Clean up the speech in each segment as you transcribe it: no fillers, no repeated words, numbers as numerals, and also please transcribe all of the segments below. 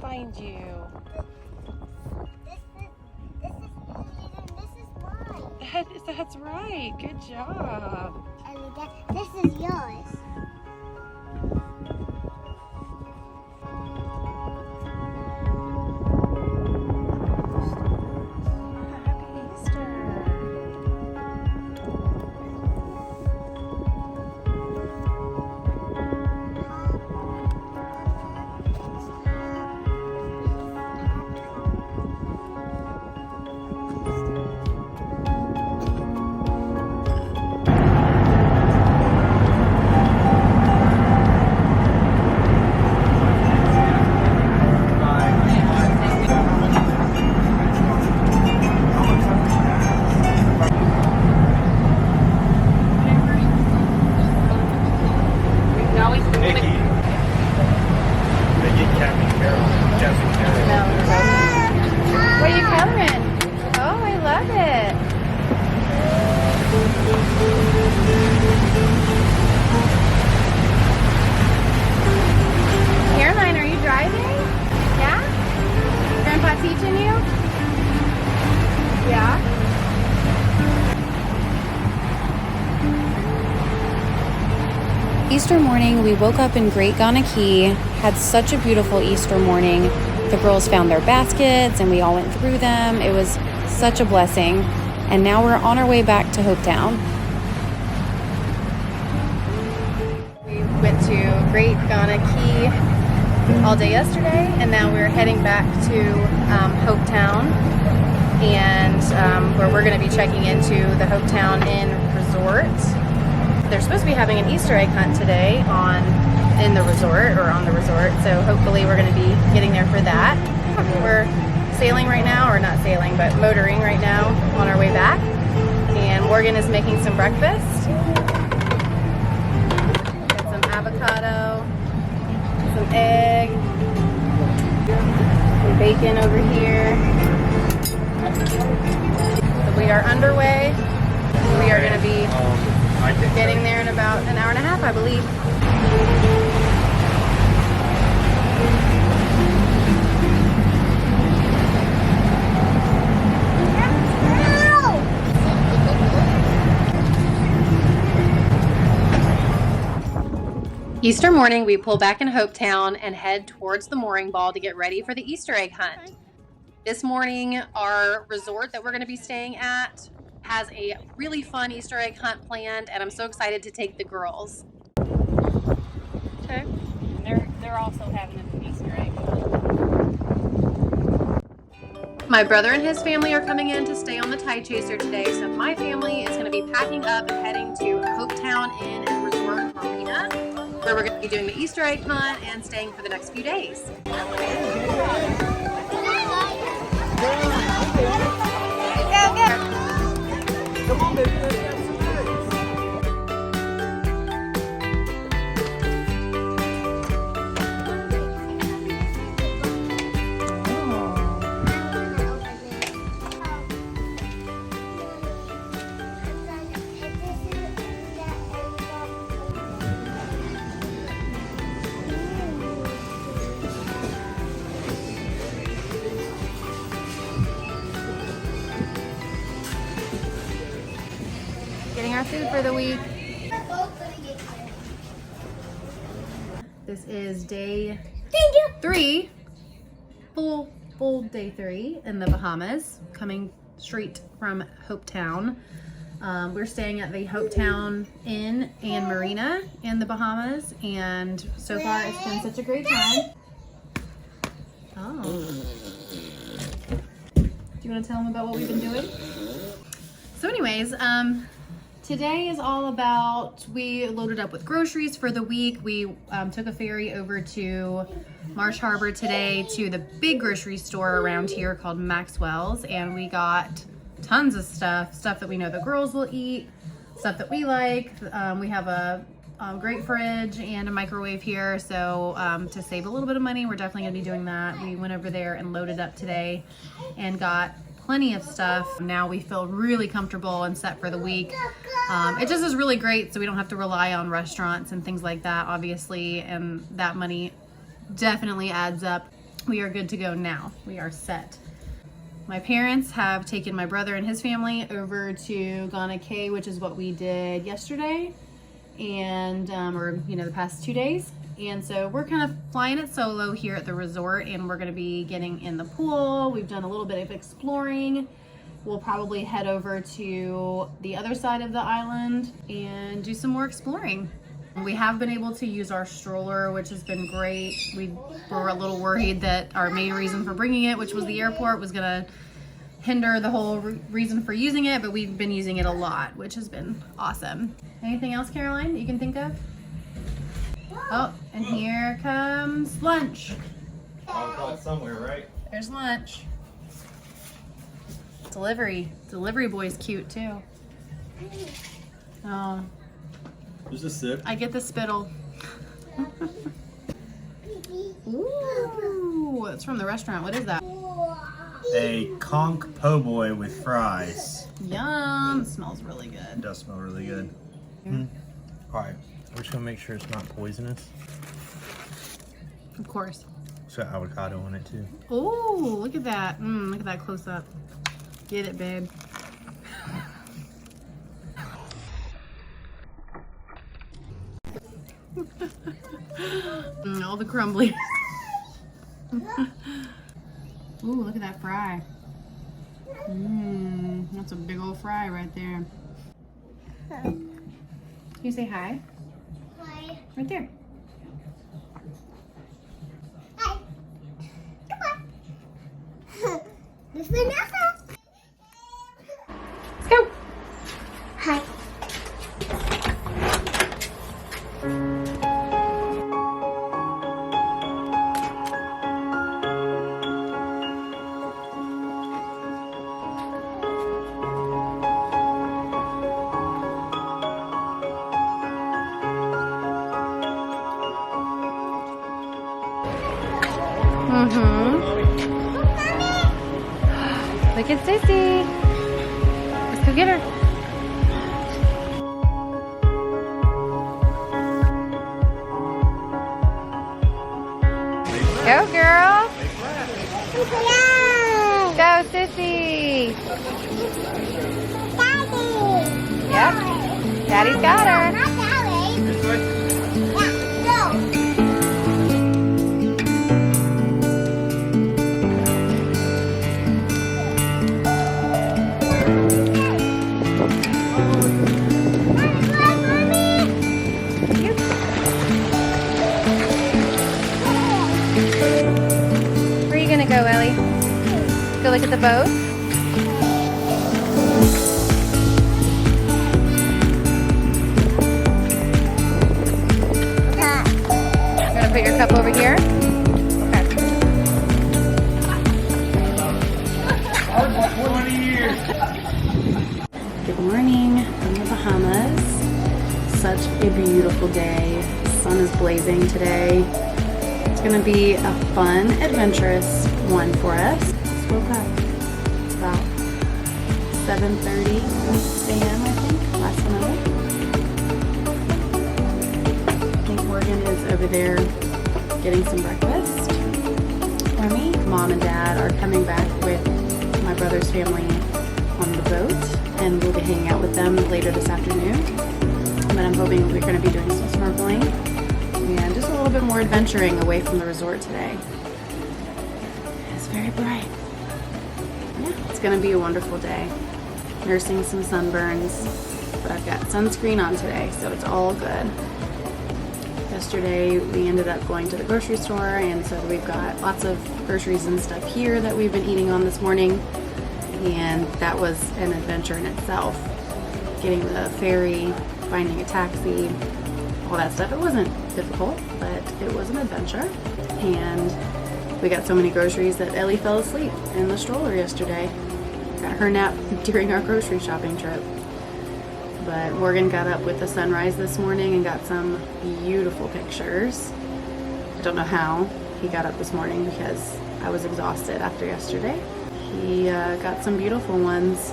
find you. This is mine. That's right. Good job. And this is yours. What are you coloring? Oh, I love it. Caroline, are you driving? Yeah? Grandpa teaching you? Yeah? Easter morning, we woke up in Great Guana Key, had such a beautiful Easter morning. The girls found their baskets and we all went through them. It was such a blessing. And now we're on our way back to Hopetown. We went to Great Guana Key all day yesterday, and now we're heading back to Hopetown, and where we're going to be checking into the Town Inn Resort. They're supposed to be having an Easter egg hunt today in the resort, or on the resort, so hopefully we're going to be getting there for that. We're sailing right now, or not sailing, but motoring right now on our way back, and Morgan is making some breakfast. Got some avocado, some egg, some bacon over here. So we are underway. We are going to be getting there in about an hour and a half, I believe. Easter morning, we pull back in Hopetown and head towards the mooring ball to get ready for the Easter egg hunt. This morning, our resort that we're going to be staying at has a really fun Easter egg hunt planned, and I'm so excited to take the girls. Okay. They're also having an Easter egg hunt. My brother and his family are coming in to stay on the Tide Chaser today, so my family is going to be packing up and heading to Town Inn Marina, where we're going to be doing the Easter egg hunt and staying for the next few days. Come on, baby, let's get some eggs. Getting our food for the week. This is day 3, full day 3 in the Bahamas, coming straight from Hopetown. We're staying at the Town Inn Marina in the Bahamas, and so far it's been such a great time. Oh. Do you want to tell them about what we've been doing? So anyways, today is all about, we loaded up with groceries for the week. We took a ferry over to Marsh Harbor today to the big grocery store around here called Maxwell's, and we got tons of stuff that we know the girls will eat, stuff that we like. We have a great fridge and a microwave here, so to save a little bit of money, we're definitely gonna be doing that. We went over there and loaded up today and got plenty of stuff. Now we feel really comfortable and set for the week. It just is really great, so we don't have to rely on restaurants and things like that, obviously, and that money definitely adds up we are good to go now. We are set. My parents have taken my brother and his family over to Guana Cay, which is what we did yesterday, and or the past 2 days. And so we're kind of flying it solo here at the resort, and we're going to be getting in the pool. We've done a little bit of exploring. We'll probably head over to the other side of the island and do some more exploring. We have been able to use our stroller, which has been great. We were a little worried that our main reason for bringing it, which was the airport, was gonna hinder the whole reason for using it, but we've been using it a lot, which has been awesome. Anything else, Caroline, that you can think of? Oh, and here comes lunch. I'll somewhere, right? There's lunch. Delivery boy's cute too. Oh, Just a sip. I get the spittle. Ooh, it's from the restaurant. What is that? A conch po' boy with fries. Yum, smells really It good. does smell really good. Alright, we're just gonna make sure it's not poisonous. Of course. It's got avocado on it too. Oh, look at that. Look at that close up. Get it, babe. All the crumbly. Ooh, look at that fry. That's a big old fry right there. Can you say hi? Hi. Right there. Hi. Come on. This is Vanessa. Let's go. Hi. Look at Sissy. Let's go get her. Go, girl. Go, Sissy. Daddy. Yep. Daddy's got her. Not Daddy. This way? Yeah, go. Where are you gonna go, Ellie? Go look at the boat? You're gonna put your cup over here? Okay. 20 years. Good morning from the Bahamas. Such a beautiful day. The sun is blazing today. It's gonna be a fun, adventurous one for us. Just woke up. It's about 7:30 a.m. I think, last one I looked. I think Morgan is over there getting some breakfast for me. Mom and Dad are coming back with my brother's family on the boat, and we'll be hanging out with them later this afternoon. But I'm hoping we're going to be doing some snorkeling and just a little bit more adventuring away from the resort today. It's very bright. Yeah, it's going to be a wonderful day. Nursing some sunburns, but I've got sunscreen on today, so it's all good. Yesterday we ended up going to the grocery store, and so we've got lots of groceries and stuff here that we've been eating on this morning, and that was an adventure in itself. Getting the ferry, finding a taxi, all that stuff. It wasn't difficult, but it was an adventure. And we got so many groceries that Ellie fell asleep in the stroller yesterday. Got her nap during our grocery shopping trip. But Morgan got up with the sunrise this morning and got some beautiful pictures. I don't know how he got up this morning because I was exhausted after yesterday. He got some beautiful ones.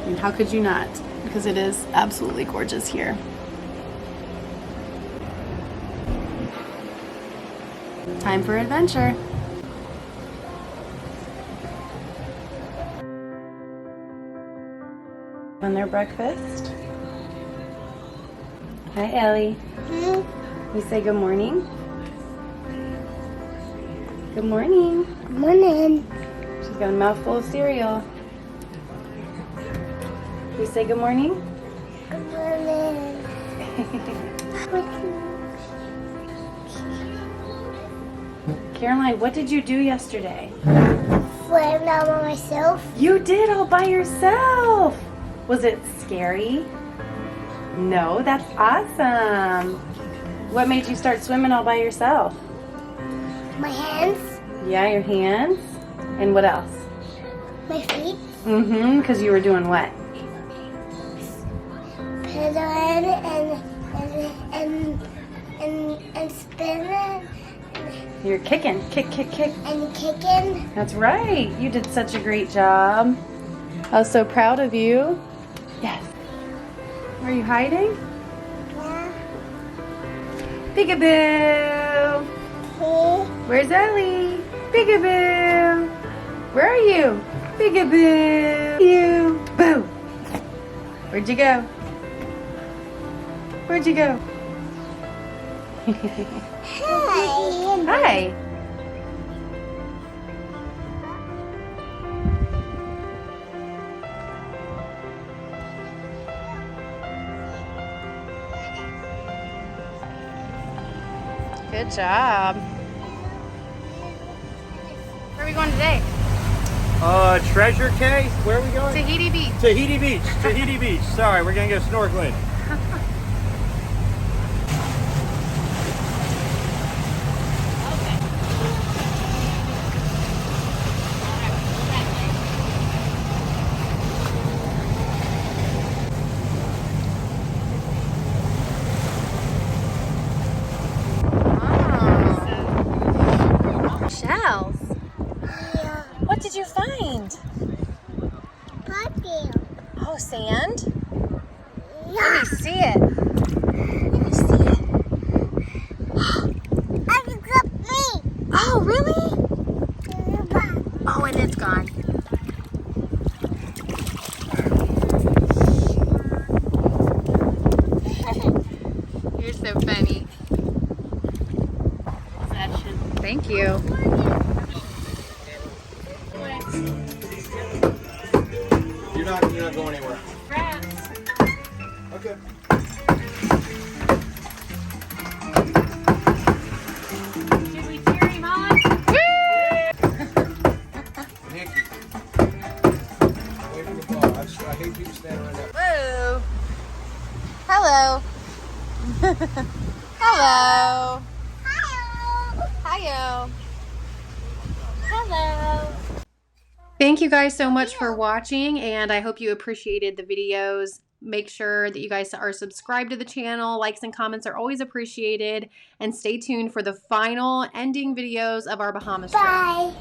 I mean, how could you not? Because it is absolutely gorgeous here. Time for adventure. On their breakfast. Hi, Ellie. You say good morning? Good morning. Morning. She's got a mouthful of cereal. You say good morning? Good morning. Caroline, what did you do yesterday? Swam down by myself. You did all by yourself. Was it scary? No, that's awesome. What made you start swimming all by yourself? My hands. Yeah, your hands. And what else? My feet. Because you were doing what? Pedaling and spinning You're kicking. Kick, kick, kick. and kicking. That's right. You did such a great job. I was so proud of you. Yes. Are you hiding? Yeah. Peekaboo. Where's Ellie? Peekaboo. Where are you? Peekaboo. You. Boo. Where'd you go? Where'd you go? Hi. Hi. Good job. Where are we going today? Treasure Cay? Where are we going? Tahiti Beach. Tahiti Beach. Tahiti Beach. Sorry, we're gonna go snorkeling. Shells. Yeah. What did you find? Puppy. Oh, sand? Let Yeah. me see it. Let me see it. I got me. Oh, really? Oh, and it's gone. You're so funny. Thank you. You're not going anywhere. Okay. Should we cheer him on? Nikki. Wait for the ball. I hate people standing right there. Whoa. Hello. Hello. Hiyo. Hello. Thank you guys so much for watching, and I hope you appreciated the videos. Make sure that you guys are subscribed to the channel. Likes and comments are always appreciated. And stay tuned for the final ending videos of our Bahamas trip. Bye.